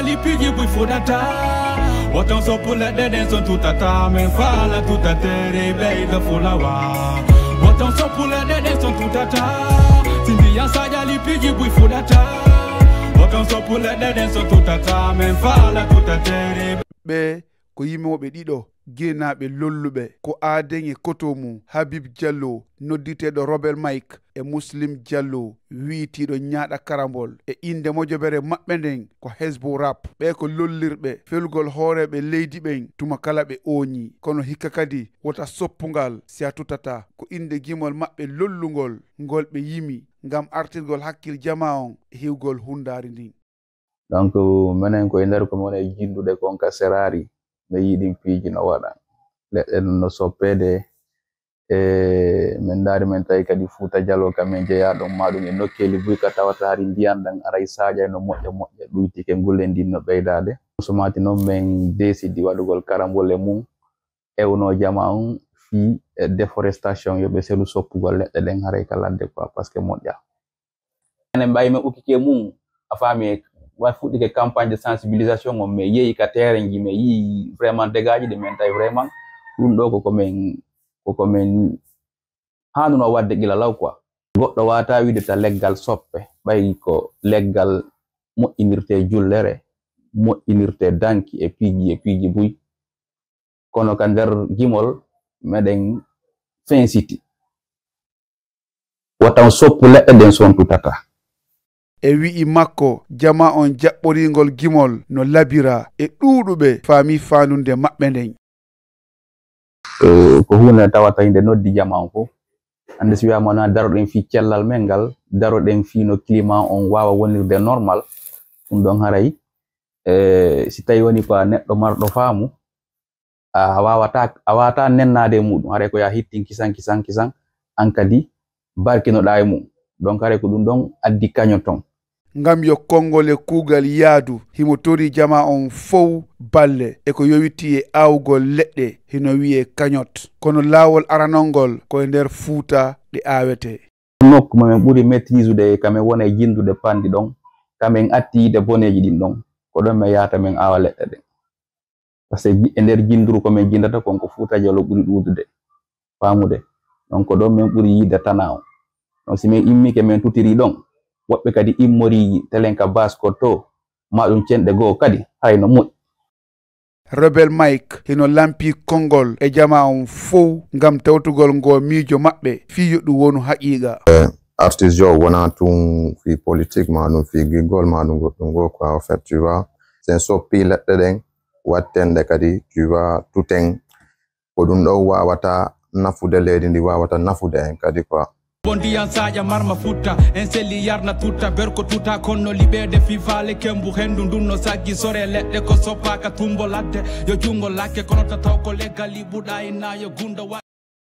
sajali pigi bui fodata. Wotan so pula deden son tutata. Men fala tutatere beida fulawa. Wotan so pula deden son tutata. Sindiya sajali pigi bui fodata. Wotan so pula deden son tutata. Men fala tutatere. Be ko yimoɓe ɗiɗo genaɓe lolluɓe ko Aden e Kotomu Habib Diallo nodditeɗo Rebel Mike e Muslim Diallo wiitiɗo ñaaɗa karambol e inde mojobere maɓɓe nden ko Hezbo Rap ɓe ko lollirɓe felgol hooreɓe leydi ɓen tuma kala ɓe ooñi kono hikka kadi wota soppungal si a tutata ko inde gimol maɓɓe lollugol ngol ɓe yimi ngam artirgol hakkil jama on e hiwgol hundari ndin. Donc minen ko e nder ko mone jindude konka serari ɓe yiɗin piiji no waɗa leɗɗe no soppede e min daari men tawi kadi Fuuta Jallo kamen jeeyaɗon maɗum e nokkeli buy ka tawata hari ndiyan ɗan aray sadia no moƴƴa moƴƴa ɗuytike ngulle ndin no ɓeydade so mati noon min décidi waɗugol karambol e mum ewno jama on fi déforestation yoɓe selu soppugol leɗɗe ɗen haray ka ladde quoi par ce que moƴƴa enen mbawi men ukkike mum a faami wa fuɗɗike campagne de sensibilisation on mais yeeyi ka terrain ji mais yi vraiment dégâts ji ɗi men tawi vraiment ɗum ɗo koko men hanuno wadde gila law quoi goɗɗo wata wiide ta leggal soppe ɓayi ko leggal moƴƴinirte jullere moƴƴinirte danki e piiji buy kono ka nder gimol meɗen fin siti watan soppu leɗɗe ɗen son tutata e wi'i makko jama on jaɓɓoringol gimol no labira e ɗuuɗuɓe faami faanunde maɓɓe nden ko hunde tawata inde noddi jama on fof ande si wiyama na daroɗen fi cellal men ngal daroɗen fi no climat on wawa wonirde normal ɗum ɗon haray si tawi woni ko neɗɗo marɗo faamu a wawata nennade muɗum haray ko ya hittin kisan an kadi barkinoɗa e mum donc haray ko ɗum ɗon addi kañoton ngam yo konngol e kuugal yaadu himo tori jama on fow balle e ko yowiti e aawgol leɗɗe hino wiye kañot kono laawol aranolngol koye nder Fuuta ɗe aawete nokku mamen ɓuri maîtrise kamen wona e jindude pandi ɗon kamen atti yide boneji ɗin ɗon ko ɗon min yahata min aawa leɗɗe ɗen par ce que e nder jinduru komin jindata konko Fuuta Jallo ɓuri ɗuudude faamude donc ɗon min ɓuri yiide tana on donc si min immike min tutiri ɗon woɓɓe kadi immori telenka basko to maɗum cenɗe goo kadi hayno moƴƴi Rebel Mike hino lampi konngol e jama on fow ngam tawtugol ngo miijo maɓɓe fiyo ɗum wonu haqiqa artiste jo wona tun fi politique maɗum fi gigol maɗum goɗɗum go quoi en fait tu vois sen soppi leɗɗe ɗen wattende kadi tu vois tuten ko ɗum ɗo wawata nafude leydi ndi wawata nafude en kadi quoi Bondiyan saƴa marma futta en selli yarna tutta berko tuta konno liɓede fifale kembu hendu ndunno saggi sore leɗɗe ko soppaka tumbo ladde yo jungo lakke kono tataw ko leggal liɓuɗa e nayo gunda